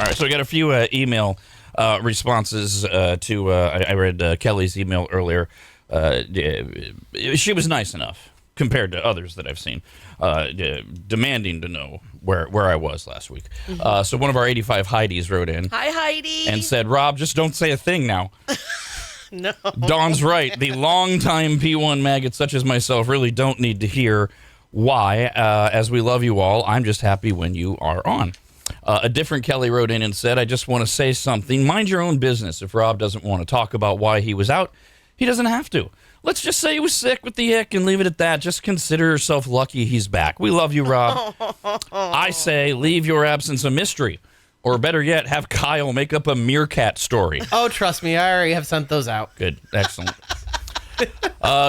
All right, so we got a few email responses to. I read Kelly's email earlier. She was nice enough compared to others that I've seen, demanding to know where I was last week. So one of our 85 Heidis wrote in. Hi, Heidi. And said, Rob, just don't say a thing now. No. Dawn's right. The longtime P1 maggots such as myself really don't need to hear why. As we love you all, I'm just happy when you are on. A different Kelly wrote in and said, I just want to say something. Mind your own business. If Rob doesn't want to talk about why he was out, he doesn't have to. Let's just say he was sick with the ick and leave it at that. Just consider yourself lucky he's back. We love you, Rob. I say leave your absence a mystery. Or better yet, have Kyle make up a meerkat story. Oh, trust me, I already have sent those out. Good. Excellent.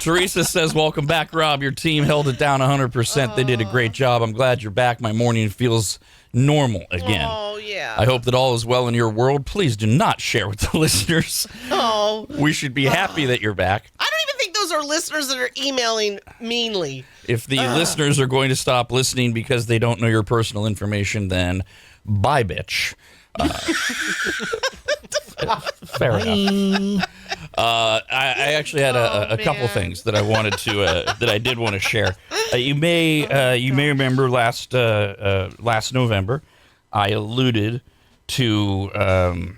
Teresa says, welcome back, Rob. Your team held it down 100%. They did a great job. I'm glad you're back. My morning feels normal again. Oh, yeah. I hope that all is well in your world. Please do not share with the listeners. Oh. We should be happy that you're back. I don't even think those are listeners that are emailing meanly. If the listeners are going to stop listening because they don't know your personal information, then bye, bitch. Fair enough. I actually had a couple things that I wanted to that I did want to share. You may remember last November, I alluded to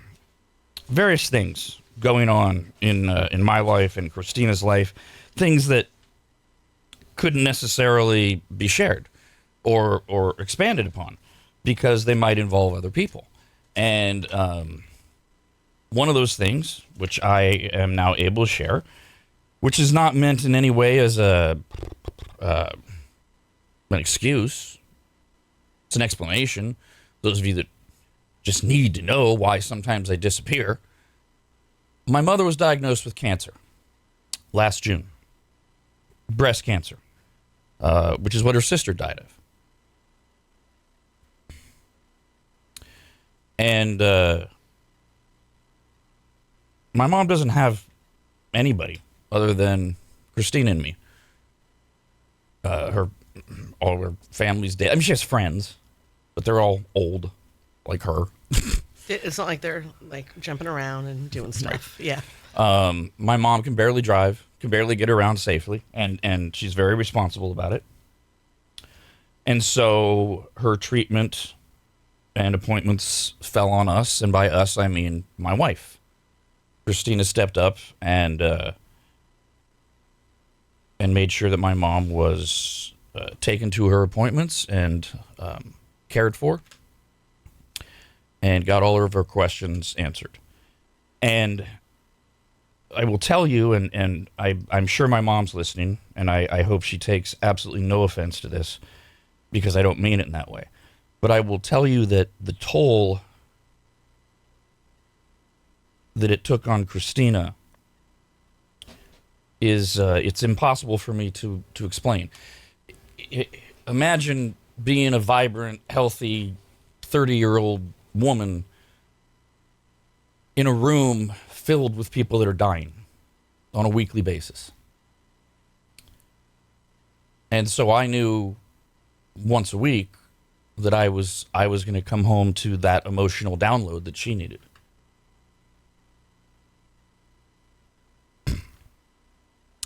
various things going on in my life and Christina's life, things that couldn't necessarily be shared or expanded upon because they might involve other people. And one of those things, which I am now able to share, which is not meant in any way as an excuse. It's an explanation. Those of you that just need to know why sometimes I disappear. My mother was diagnosed with cancer last June. Breast cancer, which is what her sister died of. And my mom doesn't have anybody other than Christina and me. All her family's dead. I mean, she has friends, but they're all old, like her. It's not like they're like jumping around and doing stuff. Right. Yeah. My mom can barely drive, can barely get around safely, and she's very responsible about it. And so her treatment and appointments fell on us, and by us, I mean my wife. Christina stepped up and made sure that my mom was taken to her appointments and cared for, and got all of her questions answered. And I will tell you, and I'm sure my mom's listening, and I hope she takes absolutely no offense to this, because I don't mean it in that way. But I will tell you that the toll that it took on Christina is it's impossible for me to explain. Imagine being a vibrant, healthy, 30-year-old woman in a room filled with people that are dying on a weekly basis. And so I knew once a week that I was going to come home to that emotional download that she needed.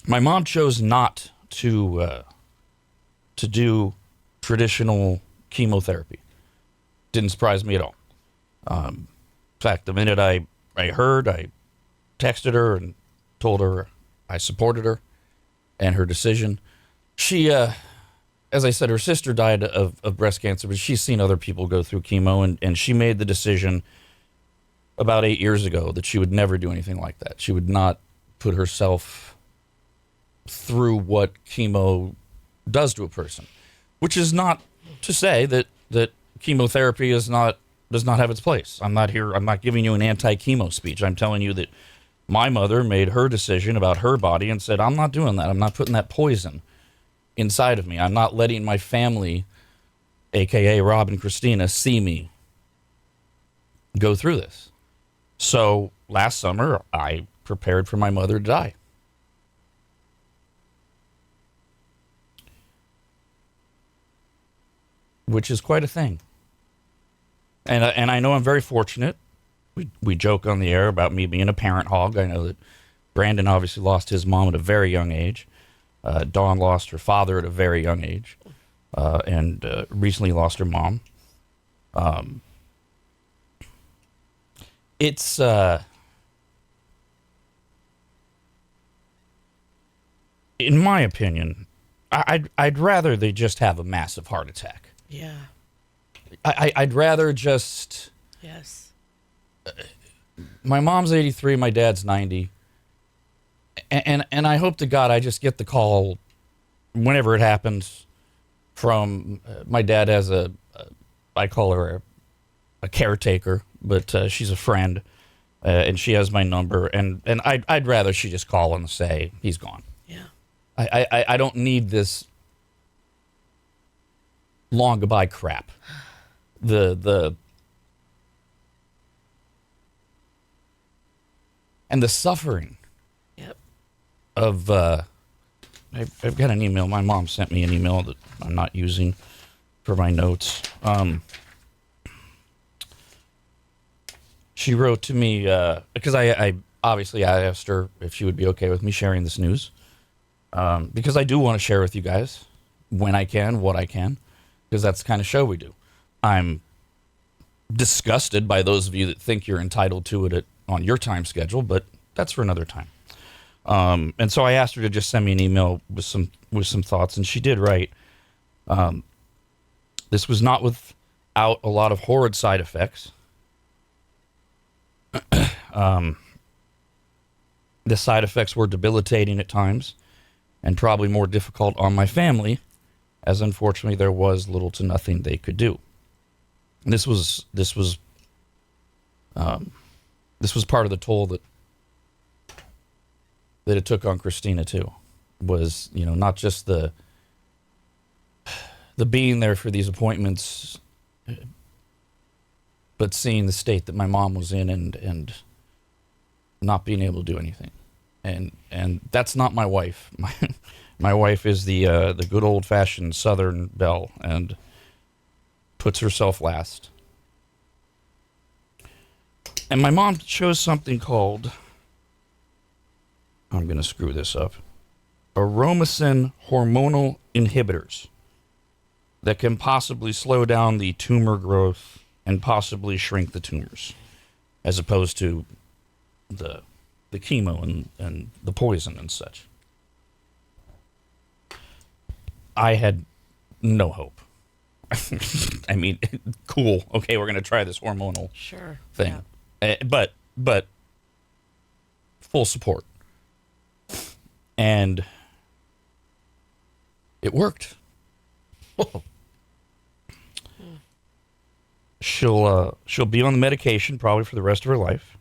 My mom chose not to do traditional chemotherapy. Didn't surprise me at all. In fact, the minute I heard, I texted her and told her I supported her and her decision. She, as I said, her sister died of breast cancer, but she's seen other people go through chemo, and she made the decision about 8 years ago that she would never do anything like that. She would not put herself through what chemo does to a person, which is not to say that chemotherapy does not have its place. I'm not giving you an anti-chemo speech. I'm telling you that my mother made her decision about her body and said, I'm not doing that. I'm not putting that poison inside of me. I'm not letting my family, aka Rob and Christina, see me go through this. So last summer, I prepared for my mother to die. Which is quite a thing. And I know I'm very fortunate. We joke on the air about me being a parent hog. I know that Brandon obviously lost his mom at a very young age. Dawn lost her father at a very young age, and recently lost her mom. It's in my opinion, I'd rather they just have a massive heart attack. Yeah. I'd rather just. Yes. My mom's 83, my dad's 90. And I hope to God I just get the call whenever it happens from my dad has I call her a caretaker, but she's a friend, and she has my number, and I'd rather she just call and say he's gone. Yeah. I don't need this long goodbye crap. And the suffering. Yep. Of I've got an email. My mom sent me an email that I'm not using for my notes. She wrote to me because I obviously I asked her if she would be okay with me sharing this news, because I do want to share with you guys when I can, what I can, because that's the kind of show we do. I'm disgusted by those of you that think you're entitled to it on your time schedule, but that's for another time. And so I asked her to just send me an email with some thoughts, and she did write. This was not without a lot of horrid side effects. The side effects were debilitating at times, and probably more difficult on my family, as unfortunately there was little to nothing they could do. And this was part of the toll that it took on Christina too. Was, not just the being there for these appointments, but seeing the state that my mom was in and not being able to do anything. And that's not my wife. My wife is the good old fashioned Southern belle and puts herself last. And my mom chose something called, I'm going to screw this up, aromasin hormonal inhibitors that can possibly slow down the tumor growth and possibly shrink the tumors, as opposed to the chemo and the poison and such. I had no hope. I mean, cool. Okay, we're going to try this hormonal thing. Yeah. But full support. And it worked. She'll be on the medication probably for the rest of her life.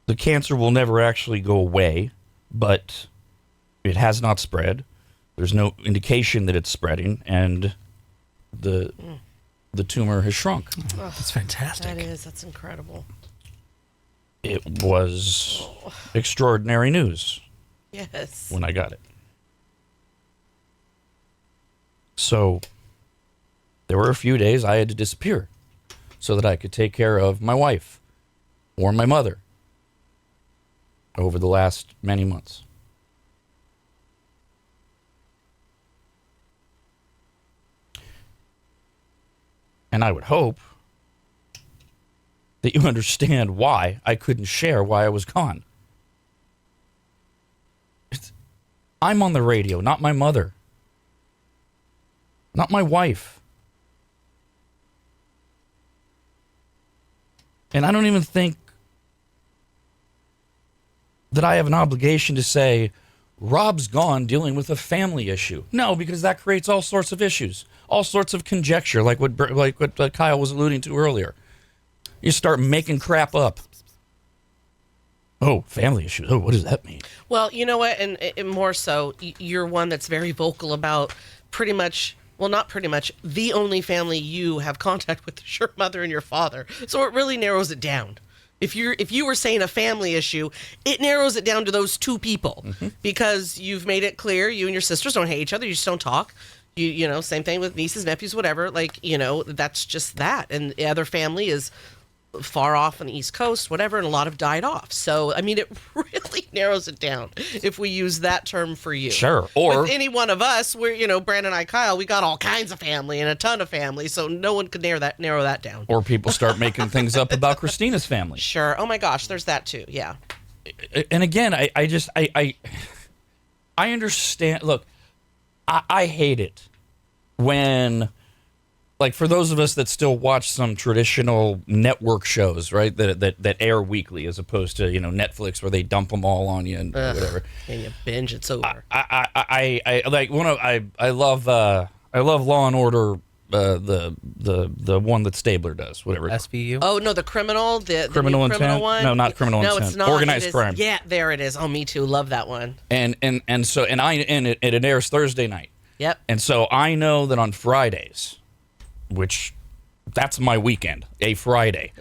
The cancer will never actually go away, but it has not spread. There's no indication that it's spreading, and the tumor has shrunk. Oh, That's fantastic. That's incredible. It was extraordinary news. Yes. When I got it. So there were a few days I had to disappear so that I could take care of my wife or my mother over the last many months. And I would hope that you understand why I couldn't share why I was gone. I'm on the radio, not my mother. Not my wife. And I don't even think that I have an obligation to say, Rob's gone dealing with a family issue. No, because that creates all sorts of issues, all sorts of conjecture, like what Kyle was alluding to earlier. You start making crap up. Oh, family issues. Oh, what does that mean? Well, you know what? And more so, you're one that's very vocal about pretty much, well, not pretty much, the only family you have contact with is your mother and your father. So it really narrows it down. If you were saying a family issue, it narrows it down to those two people, because you've made it clear you and your sisters don't hate each other. You just don't talk. You know, same thing with nieces, nephews, whatever. Like, you know, that's just that. And the other family is far off on the East Coast, whatever, and a lot have died off. So, I mean, it really narrows it down if we use that term for you. Sure. Or with any one of us, we're, you know, Brandon and I, Kyle, we got all kinds of family and a ton of family, so no one could narrow that down. or people start making things up about Christina's family. Sure. Oh my gosh, there's that too. Yeah. And again, I understand. Look, I hate it when, like, for those of us that still watch some traditional network shows, right, that air weekly as opposed to, you know, Netflix where they dump them all on you and whatever. And you binge, it's over. I like I love Law and Order, the one that Stabler does, whatever. SVU. Oh no, the criminal, the Criminal new criminal Intent? one. No, not Criminal No, Intent. it's not. Organized It is- Crime. Yeah, there it is. Oh, me too. Love that one. And it airs Thursday night. Yep. And so I know that on Fridays, which that's my weekend, a Friday,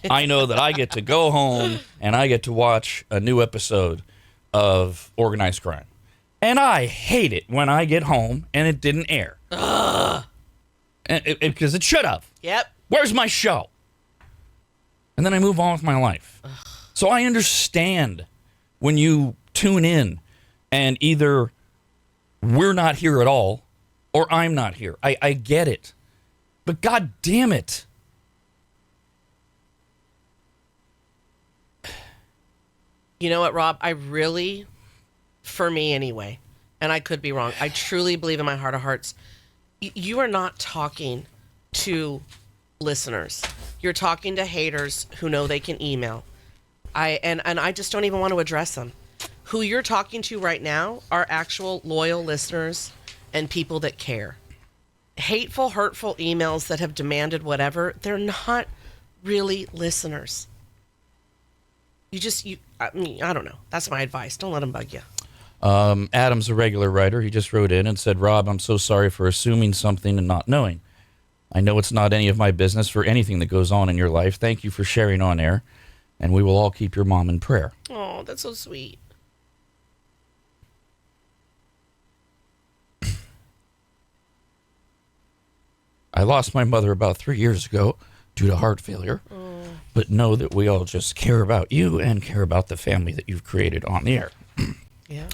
I know that I get to go home and I get to watch a new episode of Organized Crime. And I hate it when I get home and it didn't air. Because it should have. Yep. Where's my show? And then I move on with my life. So I understand when you tune in and either we're not here at all or I'm not here. I get it. But God damn it. You know what, Rob? I really, for me anyway, and I could be wrong, I truly believe in my heart of hearts, you are not talking to listeners. You're talking to haters who know they can email. And I just don't even want to address them. Who you're talking to right now are actual loyal listeners and people that care. Hateful, hurtful emails that have demanded whatever, they're not really listeners. I mean, I don't know. That's my advice. Don't let them bug you. Adam's a regular writer. He just wrote in and said, Rob, I'm so sorry for assuming something and not knowing. I know it's not any of my business for anything that goes on in your life. Thank you for sharing on air, and we will all keep your mom in prayer. Oh, that's so sweet. I lost my mother about 3 years ago due to heart failure, but know that we all just care about you and care about the family that you've created on the air. Yeah.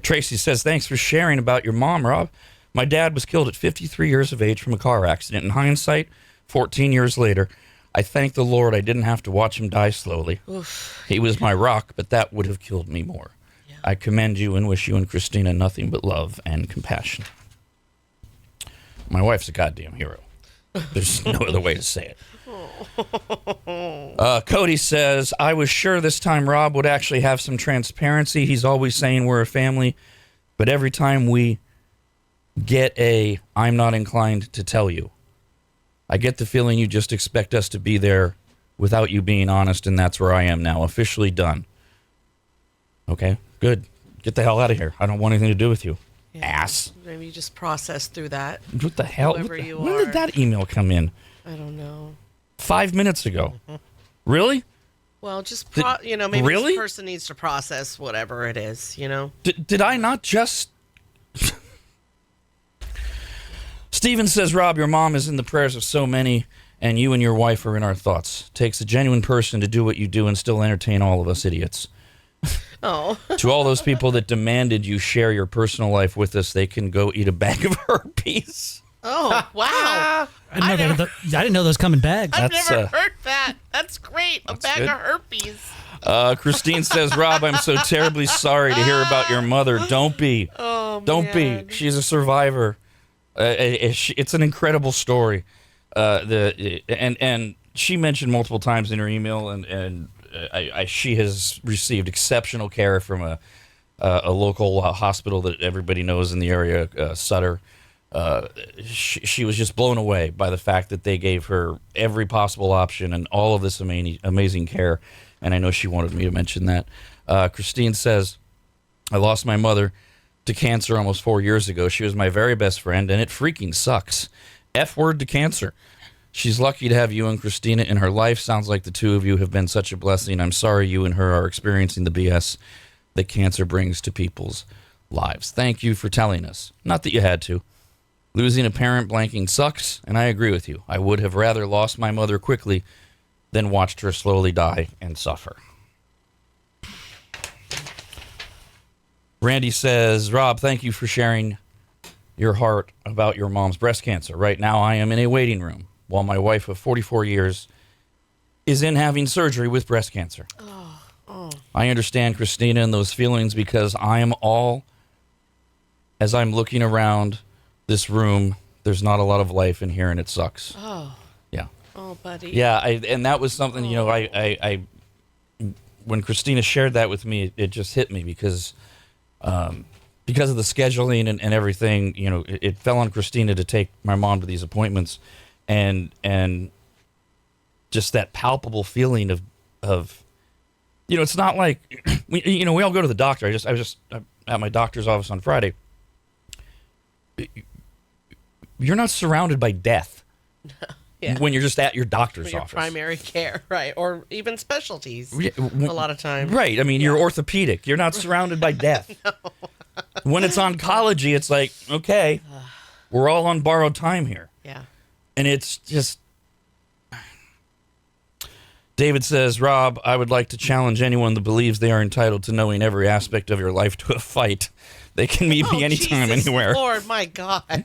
Tracy says, thanks for sharing about your mom, Rob. My dad was killed at 53 years of age from a car accident. In hindsight, 14 years later, I thank the Lord I didn't have to watch him die slowly. Oof. He was my rock, but that would have killed me more. Yeah. I commend you and wish you and Christina nothing but love and compassion. My wife's a goddamn hero. There's no other way to say it. Cody says, I was sure this time Rob would actually have some transparency. He's always saying we're a family, but every time we get I'm not inclined to tell you. I get the feeling you just expect us to be there without you being honest, and that's where I am now. Officially done. Okay, good. Get the hell out of here. I don't want anything to do with you. Yeah. Ass. Maybe you just process through that. What the hell? Whoever you When are. did that email come in? I don't know. 5 minutes ago. Really? Well, just, Did- maybe really? this person needs to process whatever it is, you know? Did I not just... Steven says, Rob, your mom is in the prayers of so many, and you and your wife are in our thoughts. Takes a genuine person to do what you do and still entertain all of us idiots. Oh. To all those people that demanded you share your personal life with us, they can go eat a bag of herpes. Oh, wow. I didn't know those come in bags. I've That's, never heard that. That's great. A bag good. of herpes. Christine says, Rob, I'm so terribly sorry to hear about your mother. Don't be. Oh, Don't man. be. She's a survivor. It's an incredible story. And she mentioned multiple times in her email, and she has received exceptional care from a local hospital that everybody knows in the area, Sutter. She was just blown away by the fact that they gave her every possible option and all of this amazing care. And I know she wanted me to mention that. Christine says, I lost my mother to cancer almost 4 years ago. She was my very best friend, and it freaking sucks. F word to cancer. She's lucky to have you and Christina in her life. Sounds like the two of you have been such a blessing. I'm sorry you and her are experiencing the BS that cancer brings to people's lives. Thank you for telling us. Not that you had to. Losing a parent blanking sucks, and I agree with you. I would have rather lost my mother quickly than watched her slowly die and suffer. Randy says, Rob, thank you for sharing your heart about your mom's breast cancer. Right now, I am in a waiting room while my wife of 44 years is in having surgery with breast cancer. I understand, Christina, and those feelings because I am all, as I'm looking around this room, there's not a lot of life in here, and it sucks. Oh. Yeah. Oh, buddy. Yeah, and that was something, I when Christina shared that with me, it just hit me because of the scheduling and everything, it fell on Christina to take my mom to these appointments, and just that palpable feeling of it's not like we all go to the doctor. I was at my doctor's office on Friday. You're not surrounded by death when you're just at your doctor's your office. Primary care, right, or even specialties. Yeah, a lot of times, right? I mean, you're orthopedic. You're not surrounded by death. No. When it's oncology, it's like, okay, we're all on borrowed time here. Yeah, and it's just. David says, Rob, I would like to challenge anyone that believes they are entitled to knowing every aspect of your life to a fight. They can meet me anytime, Jesus, anywhere. Lord, my God.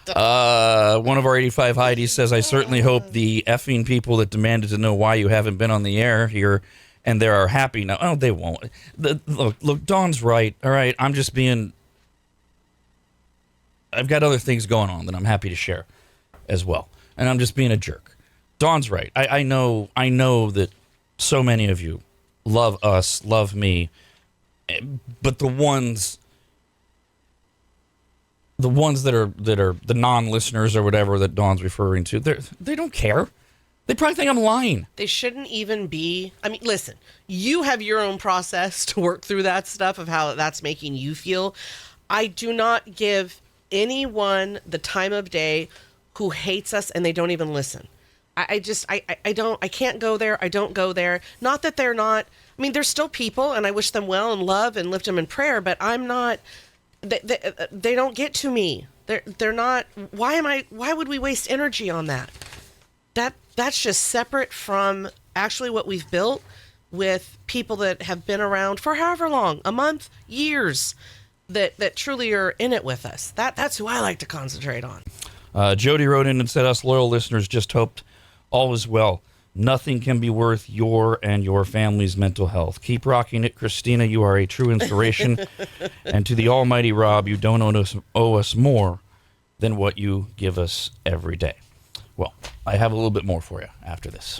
One of our 85 Heidi's says, I certainly hope the effing people that demanded to know why you haven't been on the air here and they are happy now. Oh, they won't. Look, Dawn's right. All right, I'm just being... I've got other things going on that I'm happy to share as well. And I'm just being a jerk. Dawn's right. I know that so many of you love us, love me, but the ones that are the non-listeners or whatever that Dawn's referring to, they don't care. They probably think I'm lying. They shouldn't even be. I mean, listen, you have your own process to work through that stuff of how that's making you feel. I do not give anyone the time of day who hates us and they don't even listen. I can't go there. I don't go there. Not that they're not, I mean, they're still people and I wish them well and love and lift them in prayer, but I'm not, they don't get to me. They're not, why would we waste energy on that? That's just separate from actually what we've built with people that have been around for however long, a month, years, that truly are in it with us. That's who I like to concentrate on. Jody wrote in and said, us loyal listeners just hoped all is well. Nothing can be worth your and your family's mental health. Keep rocking it, Christina. You are a true inspiration. And to the almighty Rob, you don't owe us more than what you give us every day. Well, I have a little bit more for you after this.